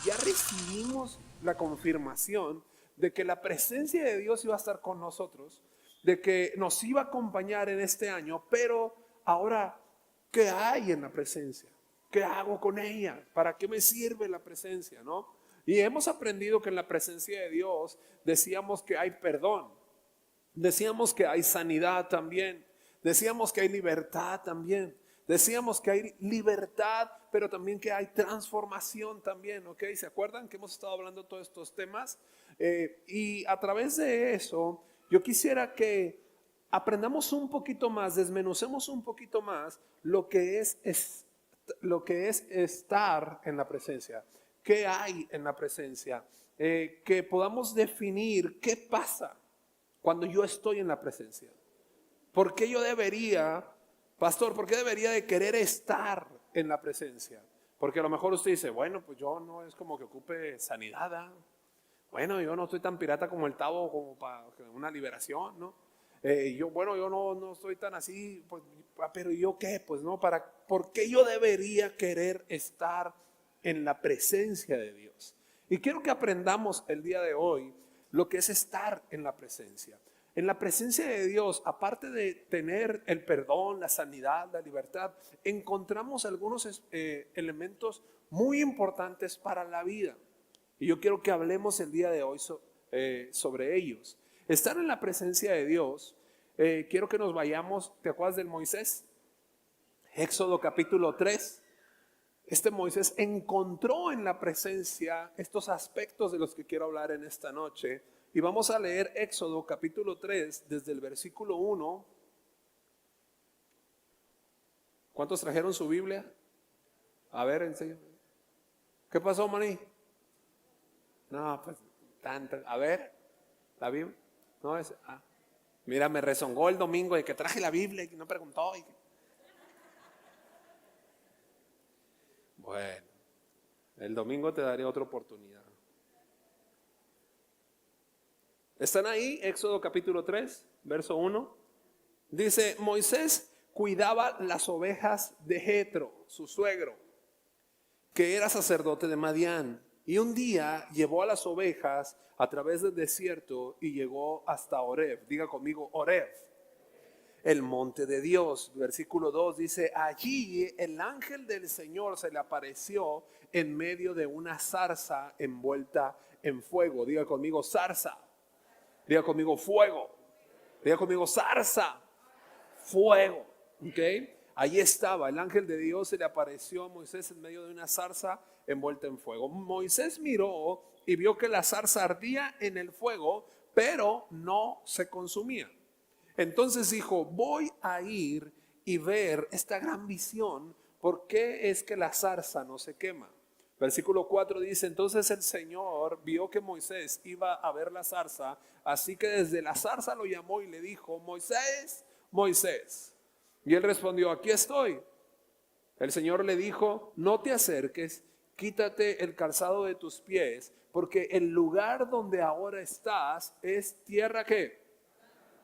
ya recibimos la confirmación de que la presencia de Dios iba a estar con nosotros, de que nos iba a acompañar en este año, pero ahora, ¿qué hay en la presencia? ¿Qué hago con ella? ¿Para qué me sirve la presencia, no? Y hemos aprendido que en la presencia de Dios decíamos que hay perdón, decíamos que hay sanidad también, decíamos que hay libertad también, decíamos que hay libertad, pero también que hay transformación también, ¿ok? ¿Se acuerdan que hemos estado hablando de todos estos temas? Y a través de eso, yo quisiera que aprendamos un poquito más, desmenucemos un poquito más lo que es estar en la presencia. ¿Qué hay en la presencia? Que podamos definir qué pasa cuando yo estoy en la presencia. ¿Por qué yo debería, pastor, por qué debería de querer estar en la presencia? Porque a lo mejor usted dice, bueno, pues yo no es como que ocupe sanidad, ¿ah? Bueno, yo no estoy tan pirata como el Tavo como para una liberación, ¿no? Yo no estoy tan así, pues, pero ¿yo qué? Pues no, ¿por qué yo debería querer estar en la presencia de Dios? Y quiero que aprendamos el día de hoy lo que es estar en la presencia. En la presencia de Dios, aparte de tener el perdón, la sanidad, la libertad, encontramos algunos elementos muy importantes para la vida. Y yo quiero que hablemos el día de hoy sobre ellos. Estar en la presencia de Dios, quiero que nos vayamos, ¿te acuerdas del Moisés? Éxodo capítulo 3. Este Moisés encontró en la presencia estos aspectos de los que quiero hablar en esta noche. Y vamos a leer Éxodo capítulo 3 desde el versículo 1. ¿Cuántos trajeron su Biblia? A ver, enseña. ¿Qué pasó, maní? No, pues, a ver, la Biblia. No es. Mira, me rezongó el domingo de que traje la Biblia y que no preguntó. Bueno, el domingo te daré otra oportunidad. ¿Están ahí? Éxodo capítulo 3, verso 1. Dice, Moisés cuidaba las ovejas de Jetro, su suegro, que era sacerdote de Madián. Y un día llevó a las ovejas a través del desierto y llegó hasta Horeb. Diga conmigo, Horeb, el monte de Dios. Versículo 2 dice, allí el ángel del Señor se le apareció en medio de una zarza envuelta en fuego. Diga conmigo, zarza. Diga conmigo, fuego. Diga conmigo, zarza, fuego. ¿Ok? Allí estaba, el ángel de Dios se le apareció a Moisés en medio de una zarza envuelta en fuego. Moisés miró y vio que la zarza ardía en el fuego, pero no se consumía. Entonces dijo, voy a ir y ver esta gran visión, ¿por qué es que la zarza no se quema? Versículo 4 dice, entonces el Señor vio que Moisés iba a ver la zarza, así que desde la zarza lo llamó y le dijo, Moisés, Moisés. Y él respondió, aquí estoy. El Señor le dijo, no te acerques, quítate el calzado de tus pies, porque el lugar donde ahora estás es tierra que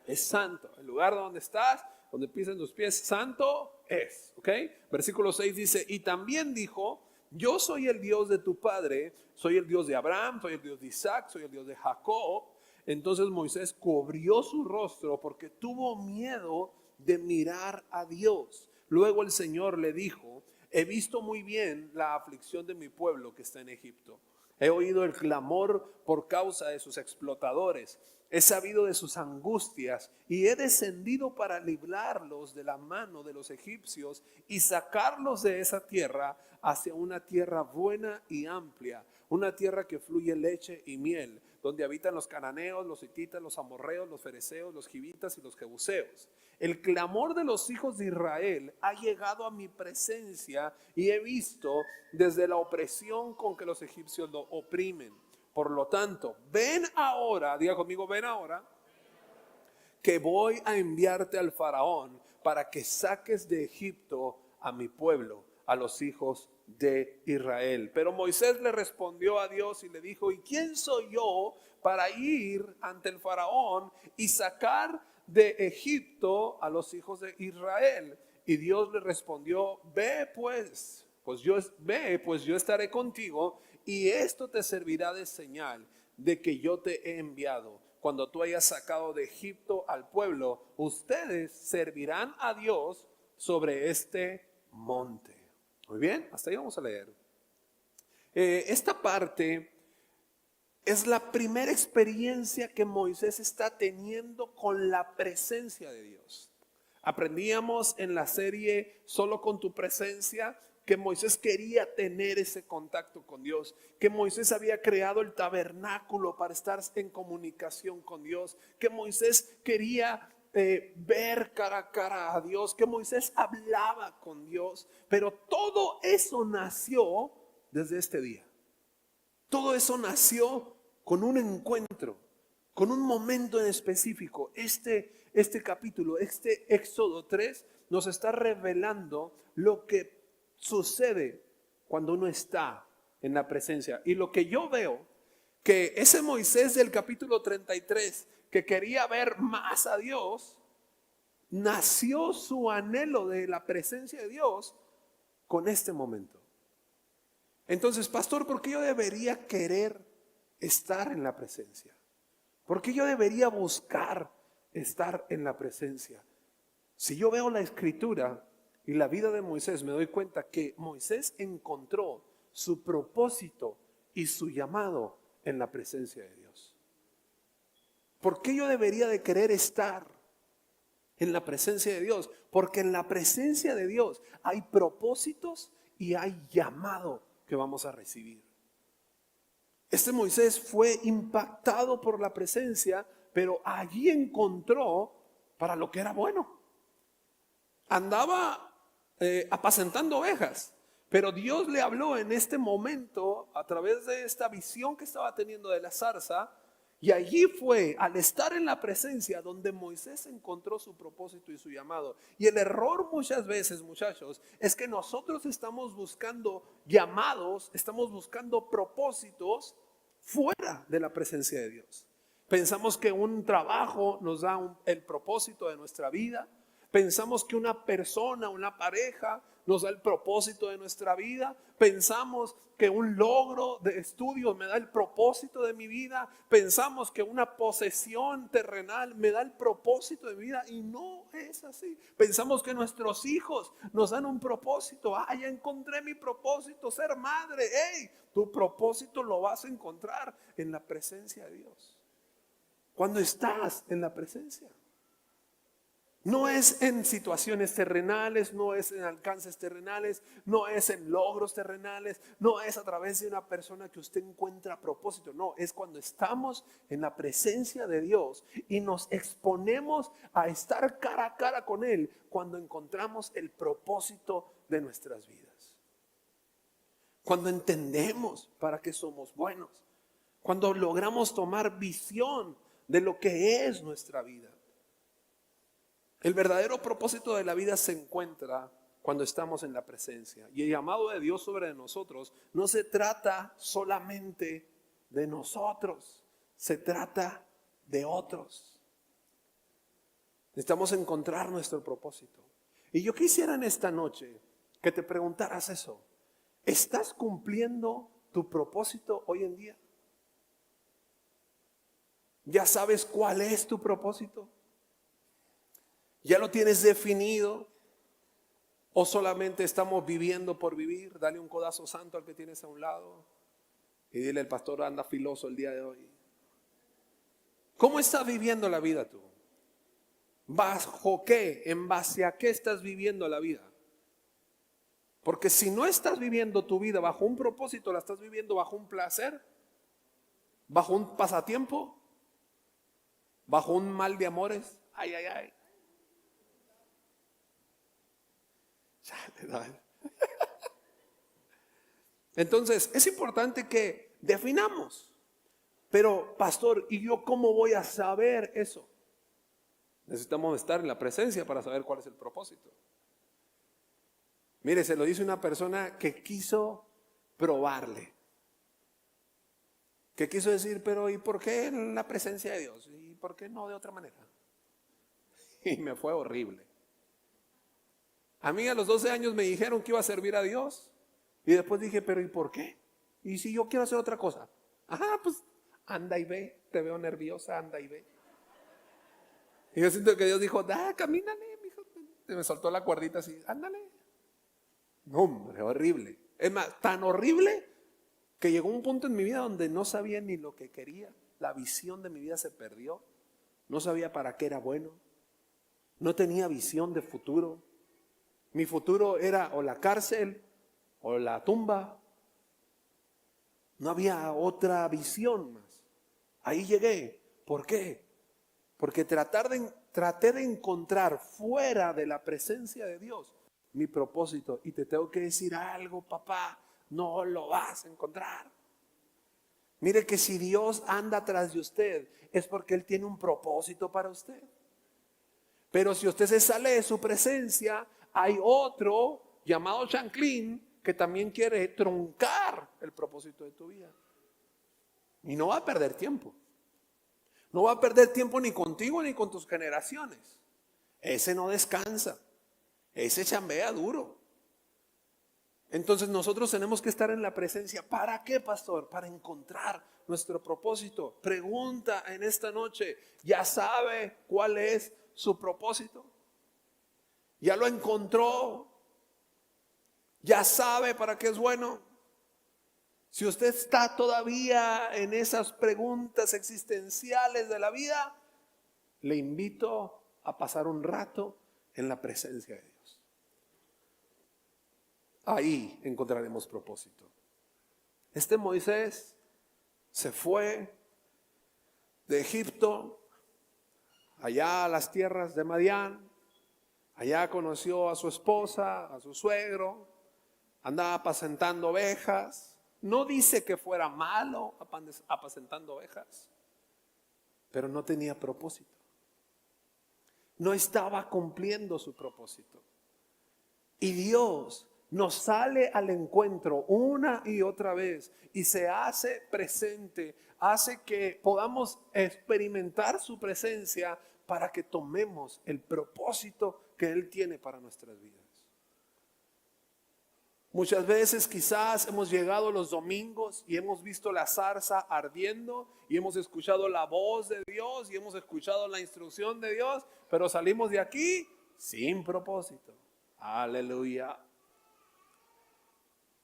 es santo. El lugar donde estás, donde pisan tus pies, santo es. ¿Ok? Versículo 6 dice, y también dijo, yo soy el Dios de tu padre, soy el Dios de Abraham, soy el Dios de Isaac, soy el Dios de Jacob. Entonces Moisés cubrió su rostro porque tuvo miedo de mirar a Dios. Luego el Señor le dijo, he visto muy bien la aflicción de mi pueblo que está en Egipto. He oído el clamor por causa de sus explotadores. He sabido de sus angustias y he descendido para librarlos de la mano de los egipcios y sacarlos de esa tierra hacia una tierra buena y amplia, una tierra que fluye leche y miel, donde habitan los cananeos, los hititas, los amorreos, los fereceos, los givitas y los jebuseos. El clamor de los hijos de Israel ha llegado a mi presencia y he visto desde la opresión con que los egipcios lo oprimen. Por lo tanto, ven ahora, diga conmigo, ven ahora, que voy a enviarte al faraón para que saques de Egipto a mi pueblo, a los hijos de Israel. Pero Moisés le respondió a Dios y le dijo, ¿y quién soy yo para ir ante el faraón y sacar de Egipto a los hijos de Israel? Y Dios le respondió, ve pues pues yo estaré contigo y esto te servirá de señal de que yo te he enviado. Cuando tú hayas sacado de Egipto al pueblo, ustedes servirán a Dios sobre este monte. Muy bien, hasta ahí vamos a leer. Esta parte es la primera experiencia que Moisés está teniendo con la presencia de Dios. Aprendíamos en la serie Solo con tu presencia que Moisés quería tener ese contacto con Dios, que Moisés había creado el tabernáculo para estar en comunicación con Dios, que Moisés quería ver cara a cara a Dios, que Moisés hablaba con Dios, pero todo eso nació desde este día. Todo eso nació con un encuentro, con un momento en específico. Este capítulo, este Éxodo 3, nos está revelando lo que sucede cuando uno está en la presencia. Y lo que yo veo, que ese Moisés del capítulo 33, que quería ver más a Dios, nació su anhelo de la presencia de Dios con este momento. Entonces, pastor, ¿por qué yo debería querer estar en la presencia? ¿Por qué yo debería buscar estar en la presencia? Si yo veo la escritura y la vida de Moisés, me doy cuenta que Moisés encontró su propósito y su llamado en la presencia de Dios. ¿Por qué yo debería de querer estar en la presencia de Dios? Porque en la presencia de Dios hay propósitos y hay llamado que vamos a recibir. Este Moisés fue impactado por la presencia, pero allí encontró para lo que era bueno. Andaba apacentando ovejas, pero Dios le habló en este momento a través de esta visión que estaba teniendo de la zarza, y allí fue, al estar en la presencia, donde Moisés encontró su propósito y su llamado. Y el error muchas veces, muchachos, es que nosotros estamos buscando llamados, estamos buscando propósitos fuera de la presencia de Dios. Pensamos que un trabajo nos da el propósito de nuestra vida. Pensamos que una persona, una pareja nos da el propósito de nuestra vida. Pensamos que un logro de estudio me da el propósito de mi vida. Pensamos que una posesión terrenal me da el propósito de mi vida, y no es así. Pensamos que nuestros hijos nos dan un propósito. Ya encontré mi propósito, ser madre. Tu propósito lo vas a encontrar en la presencia de Dios. Cuando estás en la presencia. No es en situaciones terrenales, no es en alcances terrenales, no es en logros terrenales, no es a través de una persona que usted encuentra propósito. No, es cuando estamos en la presencia de Dios y nos exponemos a estar cara a cara con Él, cuando encontramos el propósito de nuestras vidas. Cuando entendemos para qué somos buenos, cuando logramos tomar visión de lo que es nuestra vida. El verdadero propósito de la vida se encuentra cuando estamos en la presencia. Y el llamado de Dios sobre nosotros no se trata solamente de nosotros, se trata de otros. Necesitamos encontrar nuestro propósito. Y yo quisiera en esta noche que te preguntaras eso. ¿Estás cumpliendo tu propósito hoy en día? ¿Ya sabes cuál es tu propósito? ¿Ya lo tienes definido? ¿O solamente estamos viviendo por vivir? Dale un codazo santo al que tienes a un lado y dile: el pastor anda filoso el día de hoy. ¿Cómo estás viviendo la vida tú? ¿Bajo qué? ¿En base a qué estás viviendo la vida? Porque si no estás viviendo tu vida bajo un propósito, la estás viviendo bajo un placer, bajo un pasatiempo, bajo un mal de amores. Ay, ay, ay. Entonces es importante que definamos. Pero pastor, ¿y yo cómo voy a saber eso? Necesitamos estar en la presencia para saber cuál es el propósito. Mire, se lo dice una persona que quiso probarle, que quiso decir: pero ¿y por qué en la presencia de Dios? ¿Y por qué no de otra manera? Y me fue horrible. A mí a los 12 años me dijeron que iba a servir a Dios, Y después dije, pero ¿y por qué? ¿Y si yo quiero hacer otra cosa? Ajá, pues anda y ve, te veo nerviosa, anda y ve. Y yo siento que Dios dijo, camínale, mijo. Y me soltó la cuerdita así, ándale. No, hombre, horrible. Es más, tan horrible que llegó un punto en mi vida donde no sabía ni lo que quería. La visión de mi vida se perdió. No sabía para qué era bueno. No tenía visión de futuro. Mi futuro era o la cárcel o la tumba. No había otra visión más. Ahí llegué. ¿Por qué? Porque traté de encontrar fuera de la presencia de Dios mi propósito. Y te tengo que decir algo, papá, no lo vas a encontrar. Mire que si Dios anda atrás de usted, es porque Él tiene un propósito para usted. Pero si usted se sale de su presencia, hay otro llamado chanclín que también quiere truncar el propósito de tu vida. Y no va a perder tiempo. No va a perder tiempo ni contigo ni con tus generaciones. Ese no descansa. Ese chambea duro. Entonces nosotros tenemos que estar en la presencia. ¿Para qué, pastor? Para encontrar nuestro propósito. Pregunta en esta noche, ¿ya sabe cuál es su propósito? ¿Ya lo encontró? ¿Ya sabe para qué es bueno? Si usted está todavía en esas preguntas existenciales de la vida, le invito a pasar un rato en la presencia de Dios. Ahí encontraremos propósito. Este Moisés se fue de Egipto allá a las tierras de Madián. Allá conoció a su esposa, a su suegro. Andaba apacentando ovejas. No dice que fuera malo apacentando ovejas, pero no tenía propósito. No estaba cumpliendo su propósito. Y Dios nos sale al encuentro una y otra vez y se hace presente, hace que podamos experimentar su presencia para que tomemos el propósito que Él tiene para nuestras vidas. Muchas veces quizás hemos llegado los domingos y hemos visto la zarza ardiendo y hemos escuchado la voz de Dios y hemos escuchado la instrucción de Dios, pero salimos de aquí sin propósito. Aleluya.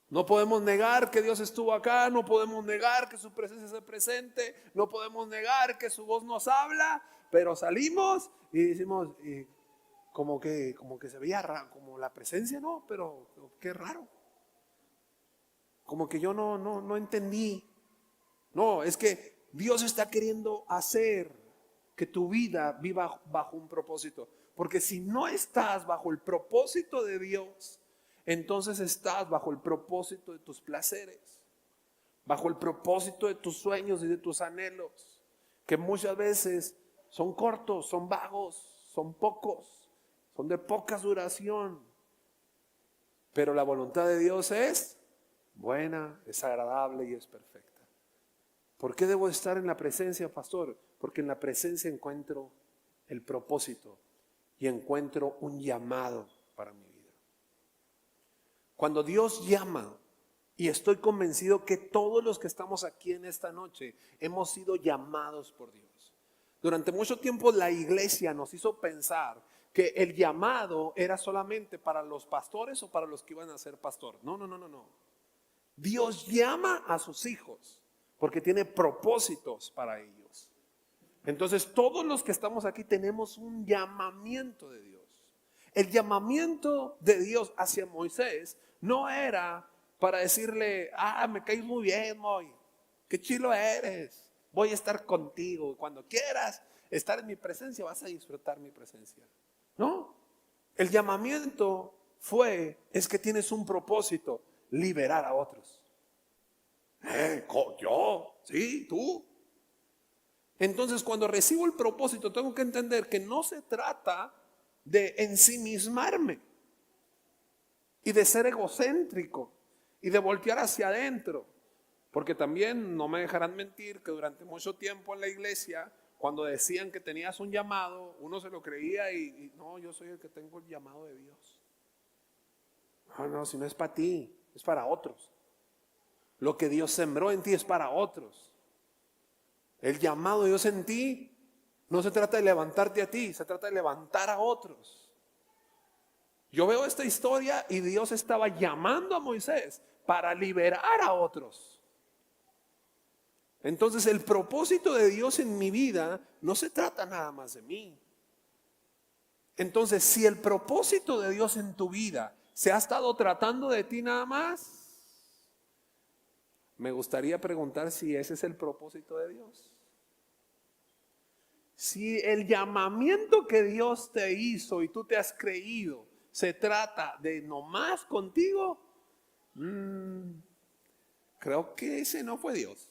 No podemos negar que Dios estuvo acá, no podemos negar que su presencia se presente, no podemos negar que su voz nos habla, pero salimos y decimos, como que se veía raro, como la presencia no, pero qué raro. Como que yo no entendí. No, es que Dios está queriendo hacer que tu vida viva bajo un propósito. Porque si no estás bajo el propósito de Dios, entonces estás bajo el propósito de tus placeres, bajo el propósito de tus sueños y de tus anhelos, que muchas veces son cortos, son vagos, son pocos, son de poca duración. Pero la voluntad de Dios es buena, es agradable y es perfecta. ¿Por qué debo estar en la presencia, pastor? Porque en la presencia encuentro el propósito y encuentro un llamado para mi vida. Cuando Dios llama, y estoy convencido que todos los que estamos aquí en esta noche hemos sido llamados por Dios. Durante mucho tiempo la iglesia nos hizo pensar que el llamado era solamente para los pastores o para los que iban a ser pastor. No. Dios llama a sus hijos porque tiene propósitos para ellos. Entonces todos los que estamos aquí tenemos un llamamiento de Dios. El llamamiento de Dios hacia Moisés no era para decirle, me caes muy bien, Moy, qué chilo eres, voy a estar contigo, cuando quieras estar en mi presencia vas a disfrutar mi presencia. No, el llamamiento es que tienes un propósito, liberar a otros. ¿Yo? ¿Sí? ¿Tú? Entonces cuando recibo el propósito tengo que entender que no se trata de ensimismarme y de ser egocéntrico y de voltear hacia adentro, porque también no me dejarán mentir que durante mucho tiempo en la iglesia, cuando decían que tenías un llamado, uno se lo creía y no, yo soy el que tengo el llamado de Dios. No, si no es para ti, es para otros. Lo que Dios sembró en ti es para otros. El llamado de Dios en ti no se trata de levantarte a ti, se trata de levantar a otros. Yo veo esta historia y Dios estaba llamando a Moisés para liberar a otros. Entonces el propósito de Dios en mi vida no se trata nada más de mí. Entonces, si el propósito de Dios en tu vida se ha estado tratando de ti nada más, me gustaría preguntar si ese es el propósito de Dios. Si el llamamiento que Dios te hizo y tú te has creído se trata de nomás contigo, creo que ese no fue Dios.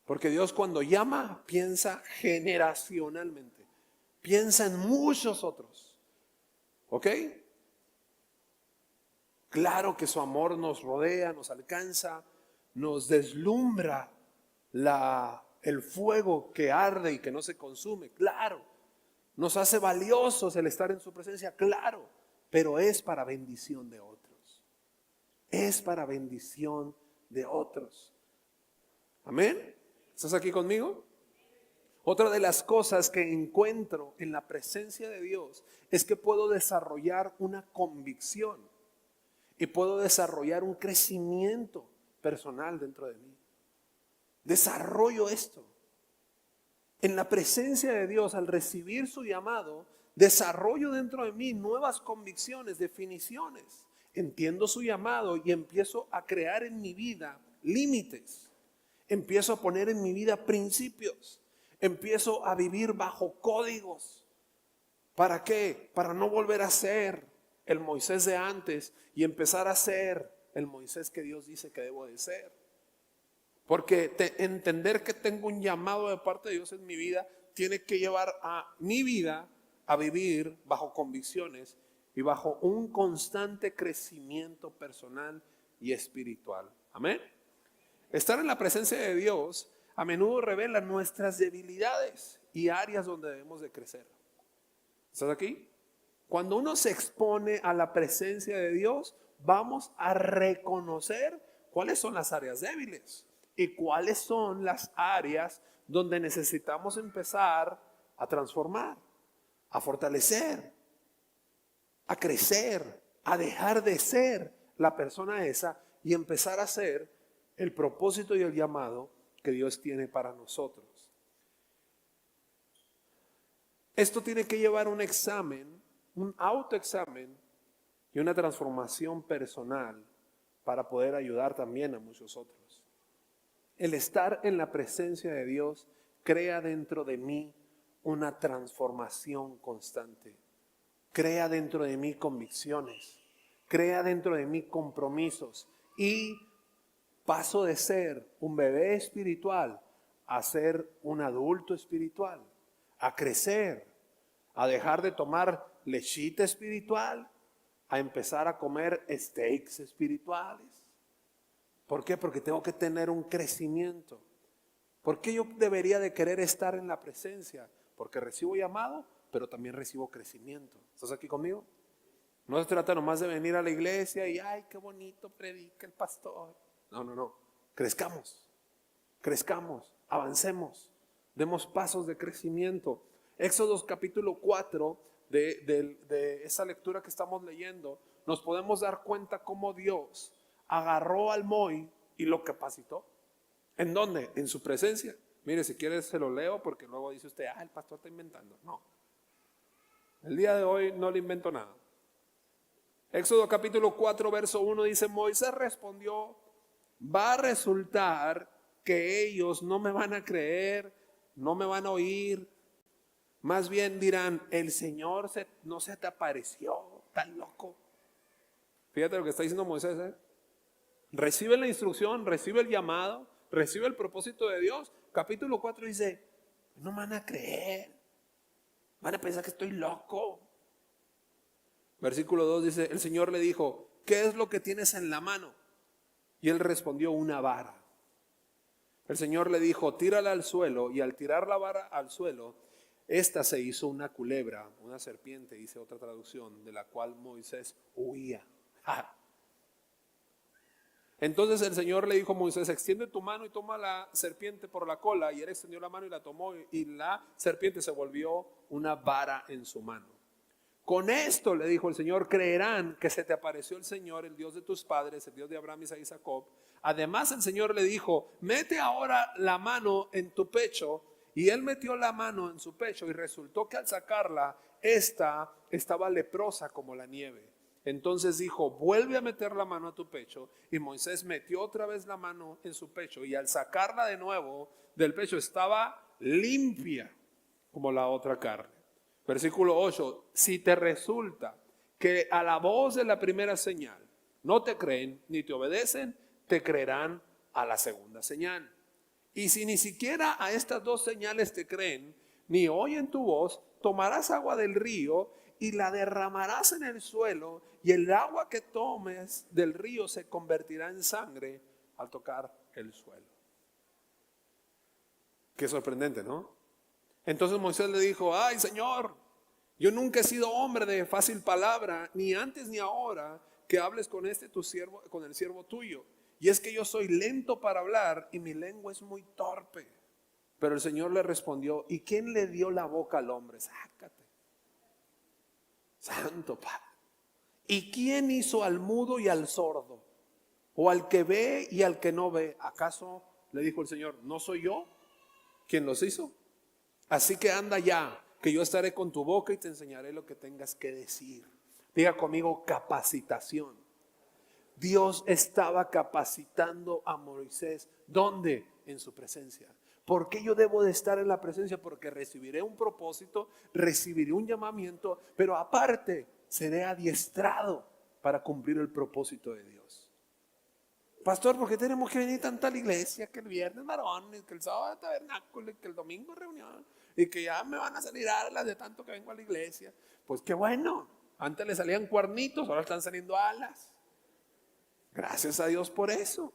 Porque Dios cuando llama piensa generacionalmente, piensa en muchos otros. ¿Ok? Claro que su amor nos rodea, nos alcanza, nos deslumbra el fuego que arde y que no se consume. Claro, nos hace valiosos el estar en su presencia. Claro, pero es para bendición de otros. Es para bendición de otros. Amén. ¿Estás aquí conmigo? Otra de las cosas que encuentro en la presencia de Dios es que puedo desarrollar una convicción y puedo desarrollar un crecimiento personal dentro de mí. Desarrollo esto. En la presencia de Dios, al recibir su llamado, desarrollo dentro de mí nuevas convicciones, definiciones. Entiendo su llamado y empiezo a crear en mi vida límites. Empiezo a poner en mi vida principios. Empiezo a vivir bajo códigos. ¿Para qué? Para no volver a ser el Moisés de antes y empezar a ser el Moisés que Dios dice que debo de ser. Porque entender que tengo un llamado de parte de Dios en mi vida tiene que llevar a mi vida a vivir bajo convicciones y bajo un constante crecimiento personal y espiritual. Amén. Estar en la presencia de Dios a menudo revela nuestras debilidades y áreas donde debemos de crecer. ¿Estás aquí? Cuando uno se expone a la presencia de Dios, vamos a reconocer cuáles son las áreas débiles y cuáles son las áreas donde necesitamos empezar a transformar, a fortalecer, a crecer, a dejar de ser la persona esa y empezar a ser el propósito y el llamado que Dios tiene para nosotros. Esto tiene que llevar un examen, un autoexamen y una transformación personal para poder ayudar también a muchos otros. El estar en la presencia de Dios crea dentro de mí una transformación constante. Crea dentro de mí convicciones, crea dentro de mí compromisos y paso de ser un bebé espiritual a ser un adulto espiritual, a crecer, a dejar de tomar lechita espiritual, a empezar a comer steaks espirituales. ¿Por qué? Porque tengo que tener un crecimiento. ¿Por qué yo debería de querer estar en la presencia? Porque recibo llamado, pero también recibo crecimiento. ¿Estás aquí conmigo? No se trata nomás de venir a la iglesia y ay, qué bonito predica el pastor. No. Crezcamos, avancemos, demos pasos de crecimiento. Éxodo capítulo 4, de esa lectura que estamos leyendo, nos podemos dar cuenta cómo Dios agarró al Moy y lo capacitó. ¿En dónde? En su presencia. Mire, si quieres se lo leo porque luego dice usted, el pastor está inventando. No, el día de hoy no le invento nada. Éxodo capítulo 4, verso 1 dice, Moisés respondió, va a resultar que ellos no me van a creer, no me van a oír. Más bien dirán, el Señor no se te apareció, tan loco. Fíjate lo que está diciendo Moisés, ¿eh? Recibe la instrucción, recibe el llamado, recibe el propósito de Dios. Capítulo 4 dice, no me van a creer, van a pensar que estoy loco. Versículo 2 dice, el Señor le dijo, ¿qué es lo que tienes en la mano? Y él respondió, una vara. El Señor le dijo, tírala al suelo, y al tirar la vara al suelo, esta se hizo una culebra, una serpiente, dice otra traducción, de la cual Moisés huía. Entonces el Señor le dijo a Moisés: extiende tu mano y toma la serpiente por la cola. Y él extendió la mano y la tomó, y la serpiente se volvió una vara en su mano. Con esto, le dijo el Señor, creerán que se te apareció el Señor, el Dios de tus padres, el Dios de Abraham, Isaac y Jacob. Además el Señor le dijo: mete ahora la mano en tu pecho. Y él metió la mano en su pecho, y resultó que al sacarla, esta estaba leprosa como la nieve. Entonces dijo: vuelve a meter la mano a tu pecho. Y Moisés metió otra vez la mano en su pecho, y al sacarla de nuevo del pecho estaba limpia como la otra carne. Versículo 8: si te resulta que a la voz de la primera señal no te creen ni te obedecen, te creerán a la segunda señal. Y si ni siquiera a estas dos señales te creen, ni oyen tu voz, tomarás agua del río y la derramarás en el suelo, y el agua que tomes del río se convertirá en sangre al tocar el suelo. Qué sorprendente, ¿no? Entonces Moisés le dijo: ay, Señor, yo nunca he sido hombre de fácil palabra, ni antes ni ahora, que hables con tu siervo, con el siervo tuyo. Y es que yo soy lento para hablar y mi lengua es muy torpe. Pero el Señor le respondió: ¿y quién le dio la boca al hombre? Sácate. Santo Padre. ¿Y quién hizo al mudo y al sordo? ¿O al que ve y al que no ve? ¿Acaso, le dijo el Señor, no soy yo quien los hizo? Así que anda ya, que yo estaré con tu boca y te enseñaré lo que tengas que decir. Diga conmigo: capacitación. Dios estaba capacitando a Moisés. ¿Dónde? En su presencia. ¿Por qué yo debo de estar en la presencia? Porque recibiré un propósito, recibiré un llamamiento, pero aparte seré adiestrado para cumplir el propósito de Dios. Pastor, ¿por qué tenemos que venir tanto a la iglesia? Que el viernes varones, que el sábado tabernáculo, que el domingo reunión, y que ya me van a salir alas de tanto que vengo a la iglesia. Pues qué bueno, antes le salían cuernitos, ahora están saliendo alas. Gracias a Dios por eso.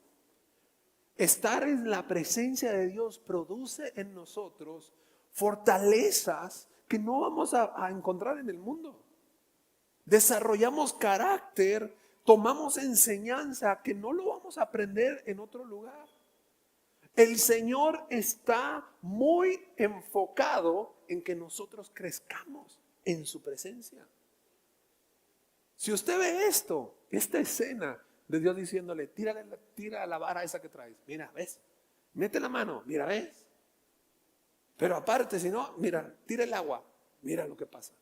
Estar en la presencia de Dios produce en nosotros fortalezas que no vamos a encontrar en el mundo. Desarrollamos carácter, tomamos enseñanza que no lo vamos a aprender en otro lugar. El Señor está muy enfocado en que nosotros crezcamos en su presencia. Si usted ve esta escena de Dios diciéndole: tira la vara esa que traes, mira, ves, mete la mano, mira, ves. Pero aparte, si no, mira, tira el agua, mira lo que pasa.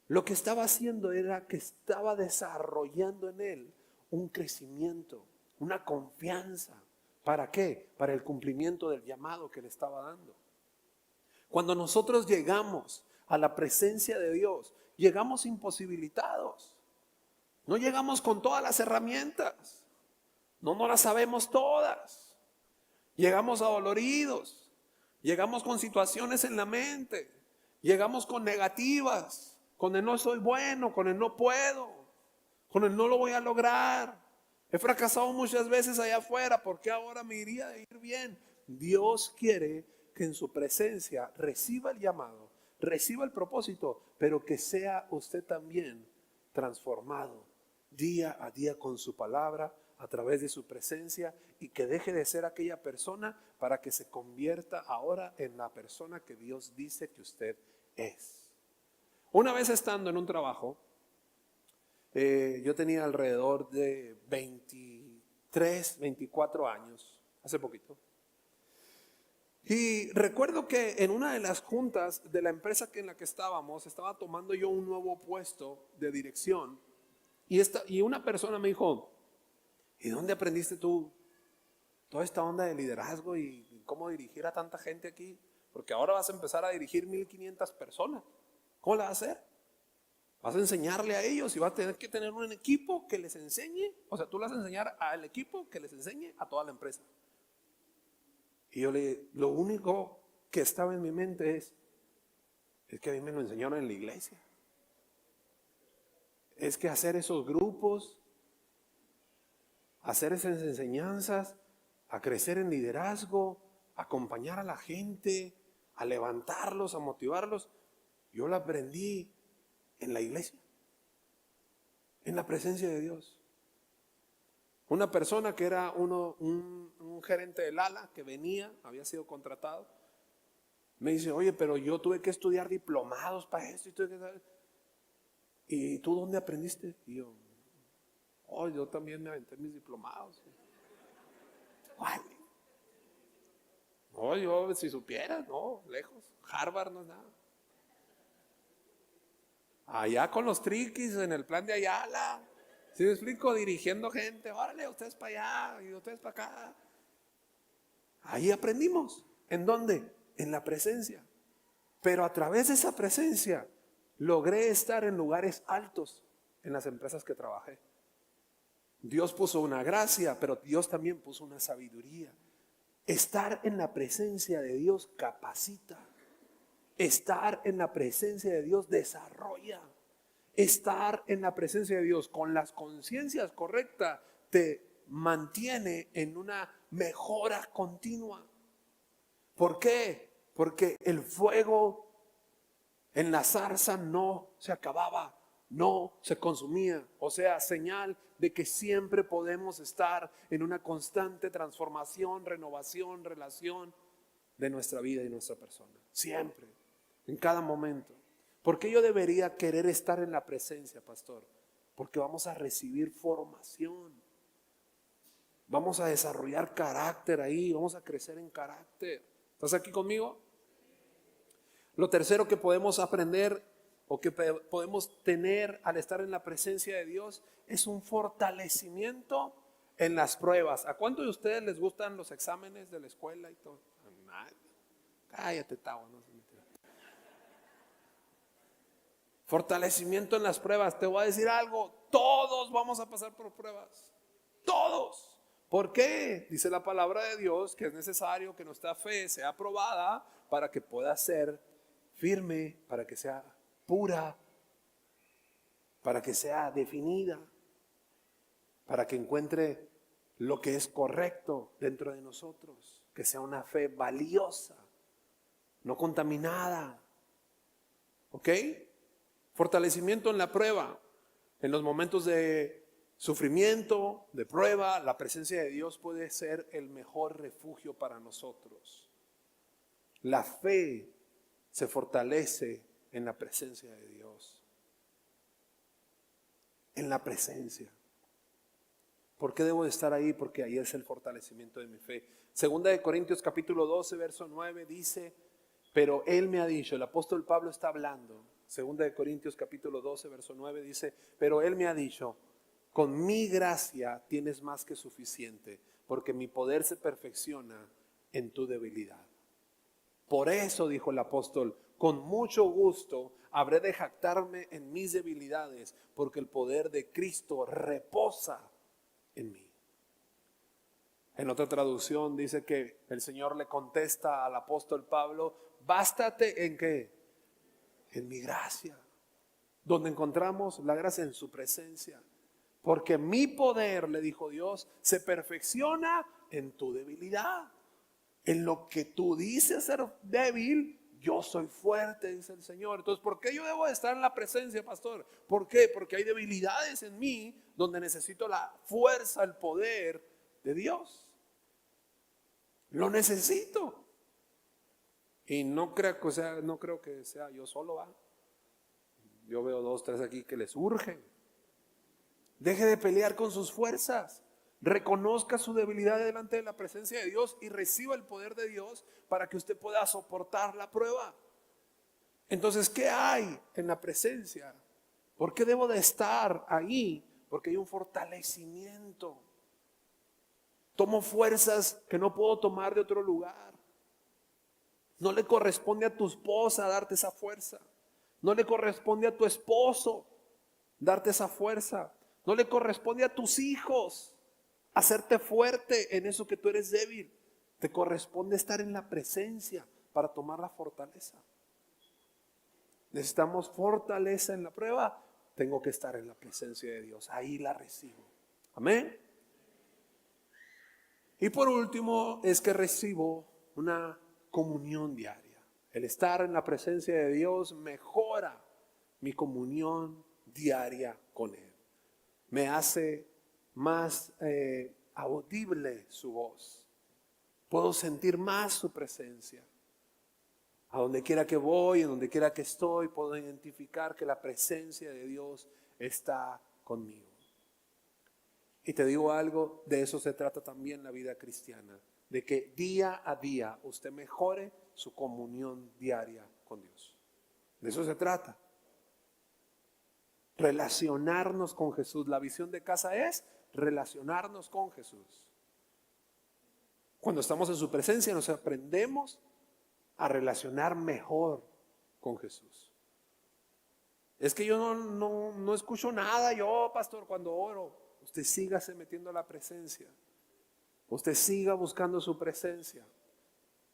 Lo que estaba haciendo era que estaba desarrollando en él un crecimiento, una confianza. ¿Para qué? Para el cumplimiento del llamado que le estaba dando. Cuando nosotros llegamos a la presencia de Dios, llegamos imposibilitados. No llegamos con todas las herramientas. No las sabemos todas. Llegamos adoloridos. Llegamos con situaciones en la mente. Llegamos con negativas. Con el no soy bueno, con el no puedo, con el no lo voy a lograr. He fracasado muchas veces allá afuera, ¿por qué ahora me iría a ir bien? Dios quiere que en su presencia reciba el llamado, reciba el propósito, pero que sea usted también transformado día a día con su palabra, a través de su presencia, y que deje de ser aquella persona para que se convierta ahora en la persona que Dios dice que usted es. Una vez estando en un trabajo, yo tenía alrededor de 23, 24 años, hace poquito. Y recuerdo que en una de las juntas de la empresa en la que estábamos, estaba tomando yo un nuevo puesto de dirección. Y una persona me dijo: ¿y dónde aprendiste tú toda esta onda de liderazgo y cómo dirigir a tanta gente aquí? Porque ahora vas a empezar a dirigir 1500 personas. ¿Cómo la vas a hacer? Vas a enseñarle a ellos y vas a tener que tener un equipo que les enseñe. O sea, tú le vas a enseñar al equipo que les enseñe a toda la empresa. Y lo único que estaba en mi mente es que a mí me lo enseñaron en la iglesia. Es que hacer esos grupos, hacer esas enseñanzas, a crecer en liderazgo, acompañar a la gente, a levantarlos, a motivarlos, yo lo aprendí en la iglesia, en la presencia de Dios. Una persona que era un gerente del ala que venía, había sido contratado, me dice, oye, pero yo tuve que estudiar diplomados para esto. ¿Y tú dónde aprendiste? Y yo, oh, yo también me aventé mis diplomados. ¿Cuál? No, yo si supiera, no, lejos. Harvard no es nada. Allá con los triquis en el plan de Ayala. ¿Sí me explico? Dirigiendo gente, órale, ustedes para allá y ustedes para acá. Ahí aprendimos. ¿En dónde? En la presencia. Pero a través de esa presencia logré estar en lugares altos en las empresas que trabajé. Dios puso una gracia, pero Dios también puso una sabiduría. Estar en la presencia de Dios capacita. Estar en la presencia de Dios desarrolla. Estar en la presencia de Dios con las conciencias correctas te mantiene en una mejora continua. ¿Por qué? Porque el fuego en la zarza no se acababa, no se consumía. O sea, señal de que siempre podemos estar en una constante transformación, renovación, relación de nuestra vida y nuestra persona. Siempre, en cada momento. ¿Por qué yo debería querer estar en la presencia, pastor? Porque vamos a recibir formación. Vamos a desarrollar carácter ahí, vamos a crecer en carácter. ¿Estás aquí conmigo? Lo tercero que podemos aprender o que podemos tener al estar en la presencia de Dios es un fortalecimiento en las pruebas. ¿A cuántos de ustedes les gustan los exámenes de la escuela y todo? Cállate, Tavo, no se mentira. Fortalecimiento en las pruebas. Te voy a decir algo, todos vamos a pasar por pruebas. Todos. ¿Por qué? Dice la palabra de Dios que es necesario que nuestra fe sea aprobada para que pueda ser firme, para que sea pura, para que sea definida, para que encuentre lo que es correcto dentro de nosotros, que sea una fe valiosa, no contaminada. ¿Ok? Fortalecimiento en la prueba, en los momentos de sufrimiento, de prueba, la presencia de Dios puede ser el mejor refugio para nosotros. La fe se fortalece en la presencia de Dios. En la presencia. ¿Por qué debo de estar ahí? Porque ahí es el fortalecimiento de mi fe. Segunda de Corintios capítulo 12, verso 9 dice, pero Él me ha dicho, el apóstol Pablo está hablando. Segunda de Corintios capítulo 12, verso 9 dice, pero Él me ha dicho, con mi gracia tienes más que suficiente, porque mi poder se perfecciona en tu debilidad. Por eso, dijo el apóstol, con mucho gusto habré de jactarme en mis debilidades, porque el poder de Cristo reposa en mí. En otra traducción dice que el Señor le contesta al apóstol Pablo, bástate en qué, en mi gracia, donde encontramos la gracia en su presencia. Porque mi poder, le dijo Dios, se perfecciona en tu debilidad. En lo que tú dices ser débil, yo soy fuerte, dice el Señor. Entonces, ¿por qué yo debo de estar en la presencia, pastor? ¿Por qué? Porque hay debilidades en mí donde necesito la fuerza, el poder de Dios. Lo necesito. Y no creo que sea yo solo, ¿va? Yo veo 2, 3 aquí que les urge. Deje de pelear con sus fuerzas. Reconozca su debilidad delante de la presencia de Dios y reciba el poder de Dios para que usted pueda soportar la prueba. Entonces, ¿qué hay en la presencia? ¿Por qué debo de estar ahí? Porque hay un fortalecimiento. Tomo fuerzas que no puedo tomar de otro lugar. No le corresponde a tu esposa darte esa fuerza. No le corresponde a tu esposo darte esa fuerza. No le corresponde a tus hijos hacerte fuerte en eso que tú eres débil. Te corresponde estar en la presencia para tomar la fortaleza. Necesitamos fortaleza en la prueba. Tengo que estar en la presencia de Dios. Ahí la recibo. Amén. Y por último es que recibo una comunión diaria. El estar en la presencia de Dios mejora mi comunión diaria con Él. Me hace más audible su voz. Puedo sentir más su presencia. A donde quiera que voy, en donde quiera que estoy, puedo identificar que la presencia de Dios está conmigo. Y te digo algo, de eso se trata también la vida cristiana, de que día a día usted mejore su comunión diaria con Dios. De eso se trata. Relacionarnos con Jesús. La visión de casa es relacionarnos con Jesús. Cuando estamos en su presencia nos aprendemos a relacionar mejor con Jesús. Es que yo no escucho nada, yo, pastor, cuando oro. Usted sígase metiendo a la presencia. Usted siga buscando su presencia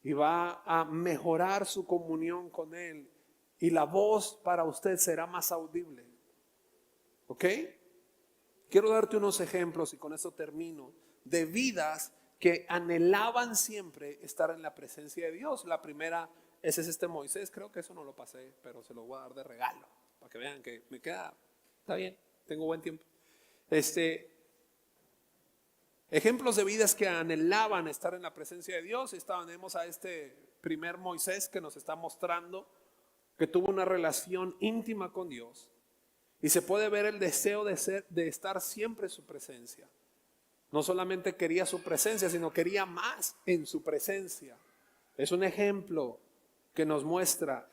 y va a mejorar su comunión con Él. Y la voz para usted será más audible. ¿Ok? Quiero darte unos ejemplos y con eso termino, de vidas que anhelaban siempre estar en la presencia de Dios. La primera, ese es este Moisés, creo que eso no lo pasé, pero se lo voy a dar de regalo, para que vean que me queda, está bien, tengo buen tiempo. Ejemplos de vidas que anhelaban estar en la presencia de Dios. Tenemos a este primer Moisés que nos está mostrando que tuvo una relación íntima con Dios. Y se puede ver el deseo de estar siempre en su presencia. No solamente quería su presencia, sino quería más en su presencia. Es un ejemplo que nos muestra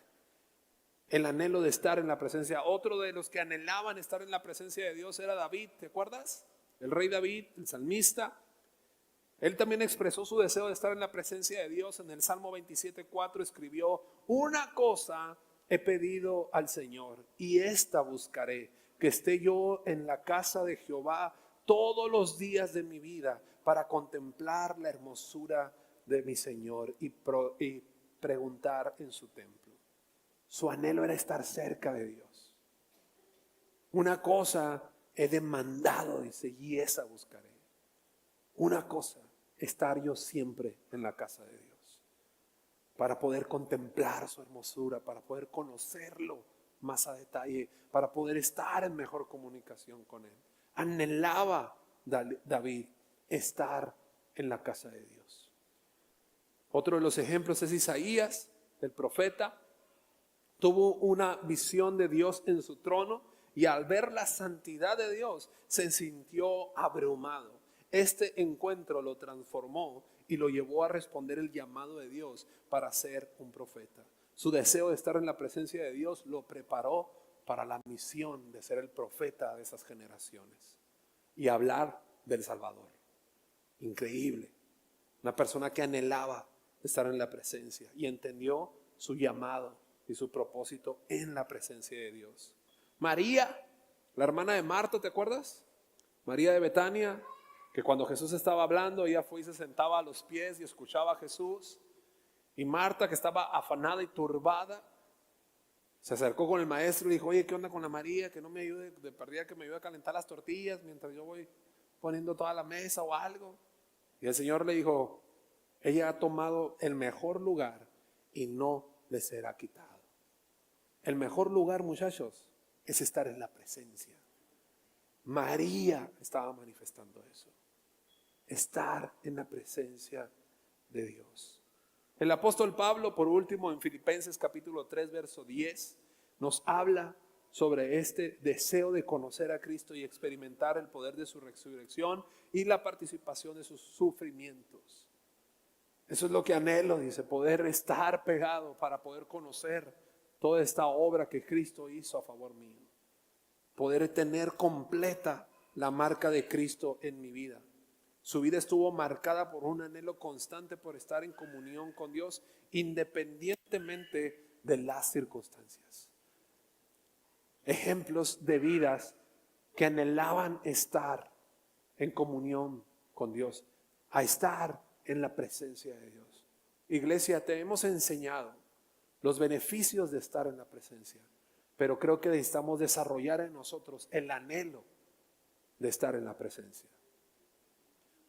el anhelo de estar en la presencia. Otro de los que anhelaban estar en la presencia de Dios era David, ¿te acuerdas? El rey David, el salmista. Él también expresó su deseo de estar en la presencia de Dios. En el Salmo 27:4 escribió: una cosa he pedido al Señor y esta buscaré, que esté yo en la casa de Jehová todos los días de mi vida, para contemplar la hermosura de mi Señor y preguntar en su templo. Su anhelo era estar cerca de Dios. Una cosa he demandado, dice, y esa buscaré. Una cosa, estar yo siempre en la casa de Dios, para poder contemplar su hermosura, para poder conocerlo más a detalle, para poder estar en mejor comunicación con Él. Anhelaba David estar en la casa de Dios. Otro de los ejemplos es Isaías, el profeta. Tuvo una visión de Dios en su trono y al ver la santidad de Dios se sintió abrumado. Este encuentro lo transformó y lo llevó a responder el llamado de Dios para ser un profeta. Su deseo de estar en la presencia de Dios lo preparó para la misión de ser el profeta de esas generaciones y hablar del Salvador. Increíble. Una persona que anhelaba estar en la presencia y entendió su llamado y su propósito en la presencia de Dios. María, la hermana de Marta, ¿te acuerdas? María de Betania, que cuando Jesús estaba hablando, ella fue y se sentaba a los pies y escuchaba a Jesús. Y Marta, que estaba afanada y turbada, se acercó con el maestro y dijo: oye, ¿qué onda con la María? Que no me ayude, de perdida que me ayude a calentar las tortillas mientras yo voy poniendo toda la mesa o algo. Y el Señor le dijo: ella ha tomado el mejor lugar y no le será quitado. El mejor lugar, muchachos, es estar en la presencia. María estaba manifestando eso. Estar en la presencia de Dios. El apóstol Pablo, por último, en Filipenses capítulo 3, verso 10, nos habla sobre este deseo de conocer a Cristo y experimentar el poder de su resurrección y la participación de sus sufrimientos. Eso es lo que anhelo, dice, poder estar pegado para poder conocer toda esta obra que Cristo hizo a favor mío. Poder tener completa la marca de Cristo en mi vida. Su vida estuvo marcada por un anhelo constante por estar en comunión con Dios, independientemente de las circunstancias. Ejemplos de vidas que anhelaban estar en comunión con Dios, a estar en la presencia de Dios. Iglesia, te hemos enseñado los beneficios de estar en la presencia, pero creo que necesitamos desarrollar en nosotros el anhelo de estar en la presencia.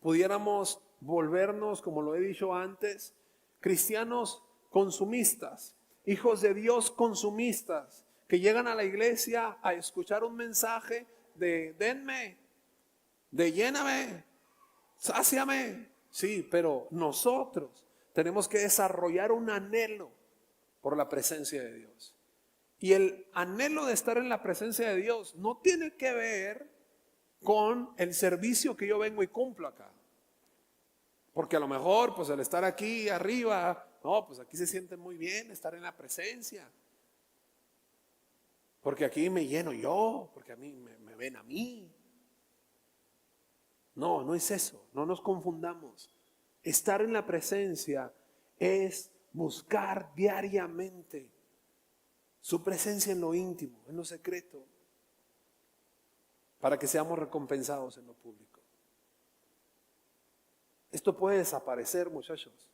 Pudiéramos volvernos, como lo he dicho antes, cristianos consumistas, hijos de Dios consumistas, que llegan a la iglesia a escuchar un mensaje de denme, de lléname, sáciame. Sí, pero nosotros tenemos que desarrollar un anhelo por la presencia de Dios. Y el anhelo de estar en la presencia de Dios no tiene que ver con el servicio que yo vengo y cumplo acá. Porque a lo mejor, pues al estar aquí arriba, no, pues aquí se siente muy bien estar en la presencia. Porque aquí me lleno yo, porque a mí me ven a mí. No, no es eso, no nos confundamos. Estar en la presencia es buscar diariamente su presencia en lo íntimo, en lo secreto, para que seamos recompensados en lo público. Esto puede desaparecer, muchachos.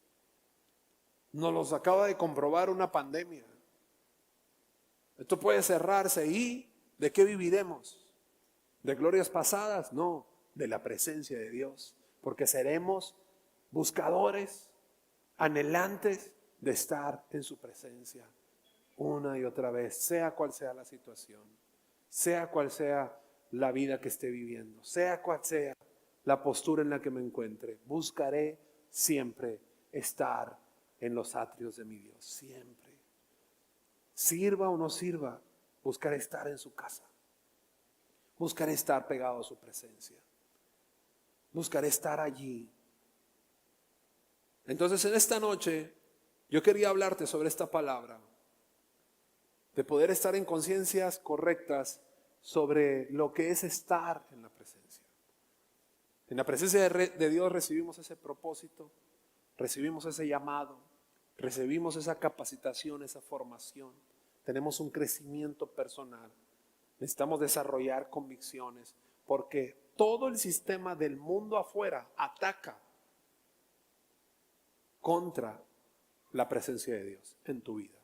Nos los acaba de comprobar una pandemia. Esto puede cerrarse y ¿de qué viviremos? ¿De glorias pasadas? No, de la presencia de Dios, porque seremos buscadores, anhelantes de estar en su presencia una y otra vez, sea cual sea la situación, sea cual sea la vida que esté viviendo, sea cual sea la postura en la que me encuentre. Buscaré siempre estar en los atrios de mi Dios, siempre. Sirva o no sirva, buscaré estar en su casa. Buscaré estar pegado a su presencia. Buscaré estar allí. Entonces en esta noche yo quería hablarte sobre esta palabra, de poder estar en conciencias correctas sobre lo que es estar en la presencia. En la presencia de Dios recibimos ese propósito, recibimos ese llamado, recibimos esa capacitación, esa formación. Tenemos un crecimiento personal. Necesitamos desarrollar convicciones, porque todo el sistema del mundo afuera ataca contra la presencia de Dios en tu vida.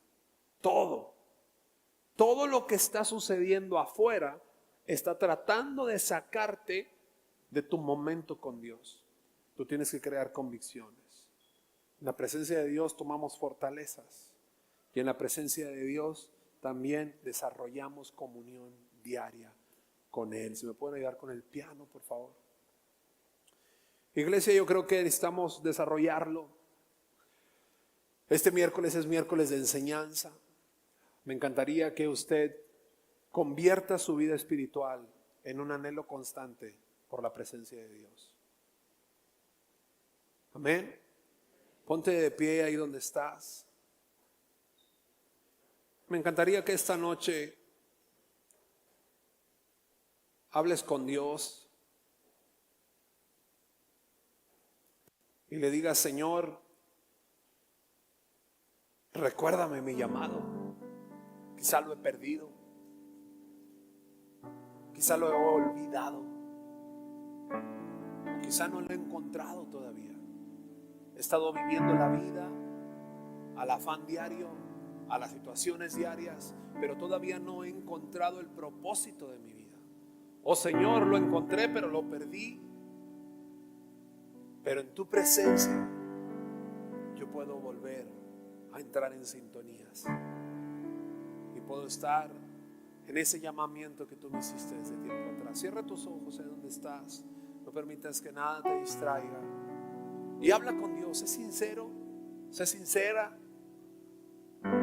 Todo lo que está sucediendo afuera está tratando de sacarte de tu momento con Dios. Tú tienes que crear convicciones. En la presencia de Dios tomamos fortalezas y en la presencia de Dios también desarrollamos comunión diaria con Él. Si me pueden ayudar con el piano, por favor. Iglesia, yo creo que necesitamos desarrollarlo. Este miércoles es miércoles de enseñanza. Me encantaría que usted convierta su vida espiritual en un anhelo constante por la presencia de Dios. Amén. Ponte de pie ahí donde estás. Me encantaría que esta noche hables con Dios y le digas: Señor, recuérdame mi llamado. Quizá lo he perdido, quizá lo he olvidado, quizá no lo he encontrado todavía. He estado viviendo la vida al afán diario, a las situaciones diarias, pero todavía no he encontrado el propósito de mi vida. Oh Señor, lo encontré, pero lo perdí. Pero en tu presencia yo puedo volver a entrar en sintonías y puedo estar en ese llamamiento que tú me hiciste desde tiempo atrás. Cierra tus ojos ahí donde estás. No permitas que nada te distraiga. Y habla con Dios. Sé sincero, sé sincera.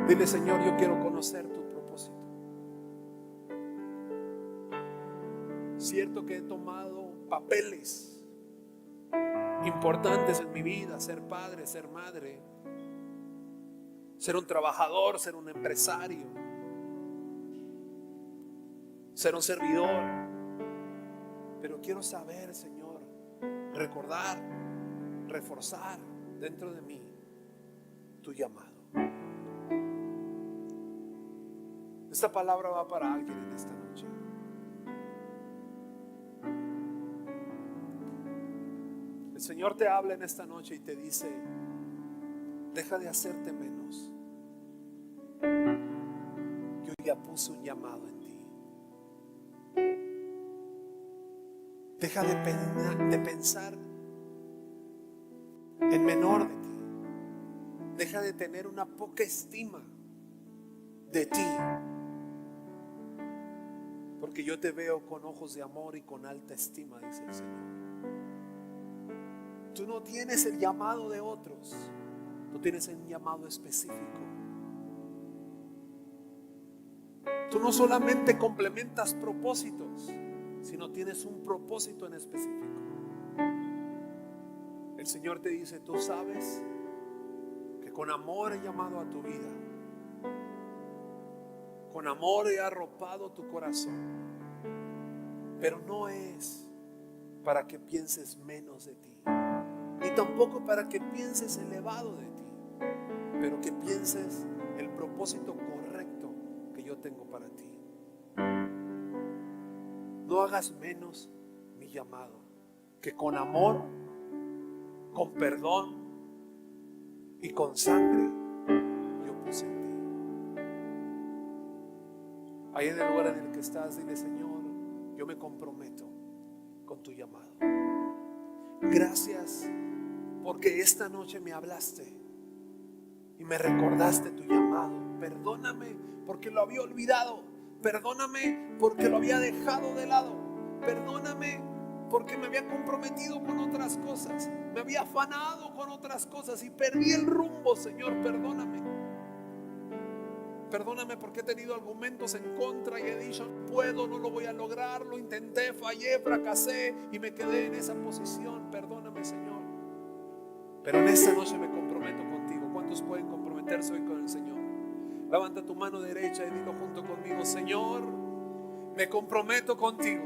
Dile: Señor, yo quiero conocer tu propósito. Cierto que he tomado papeles importantes en mi vida: ser padre, ser madre, ser un trabajador, ser un empresario, ser un servidor. Pero quiero saber, Señor, recordar, reforzar dentro de mí tu llamado. Esta palabra va para alguien en esta noche. El Señor te habla en esta noche y te dice: deja de hacerte menos. Yo ya puse un llamado en ti. Deja de pensar en menor de ti. Deja de tener una poca estima de ti. porque yo te veo con ojos de amor y con alta estima, dice el Señor. Tú no tienes el llamado de otros, tú tienes un llamado específico. Tú no solamente complementas propósitos, sino tienes un propósito en específico. El Señor te dice, tú sabes que con amor he llamado a tu vida, con amor he arropado tu corazón, pero no es para que pienses menos de ti, ni tampoco para que pienses elevado de ti, pero que pienses el propósito correcto que yo tengo para ti. No hagas menos mi llamado, que con amor, con perdón y con sangre yo puse en ti. Ahí en el lugar en el que estás, dile: Señor, yo me comprometo con tu llamado. Gracias porque esta noche me hablaste y me recordaste tu llamado. Perdóname porque lo había olvidado. Perdóname porque lo había dejado de lado. Perdóname porque me había comprometido con otras cosas. Me había afanado con otras cosas y perdí el rumbo, Señor. Perdóname. Perdóname porque he tenido argumentos en contra y he dicho: no puedo, no lo voy a lograr, lo intenté, fallé, fracasé y me quedé en esa posición. Perdóname, Señor. Pero en esta noche me comprometo contigo. ¿Cuántos pueden comprometerse hoy con el Señor? Levanta tu mano derecha y dilo junto conmigo: Señor, me comprometo contigo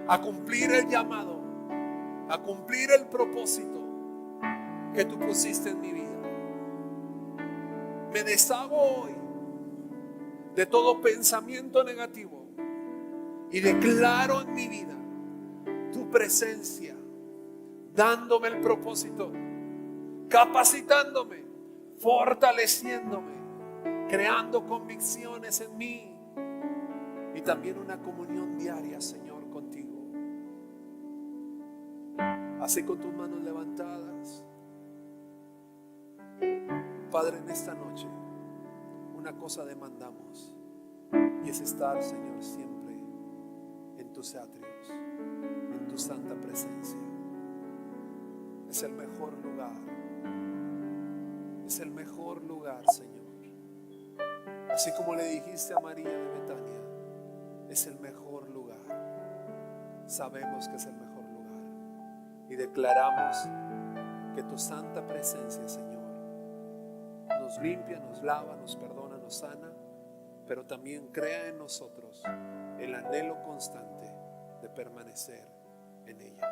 a cumplir el llamado, a cumplir el propósito que tú pusiste en mi vida. Me deshago hoy de todo pensamiento negativo y declaro en mi vida tu presencia, dándome el propósito, capacitándome, fortaleciéndome, creando convicciones en mí y también una comunión diaria, Señor, contigo. Así, con tus manos levantadas, Padre, en esta noche una cosa demandamos, y es estar, Señor, siempre en tus atrios, en tu santa presencia. Es el mejor lugar, es el mejor lugar, Señor. Así como le dijiste a María de Betania, es el mejor lugar. Sabemos que es el mejor lugar y declaramos que tu santa presencia, Señor, nos limpia, nos lava, nos perdona, nos sana, pero también crea en nosotros el anhelo constante de permanecer en ella.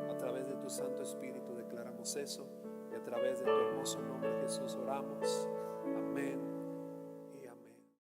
A través de tu Santo Espíritu declaramos eso, y a través de tu hermoso nombre, Jesús, oramos.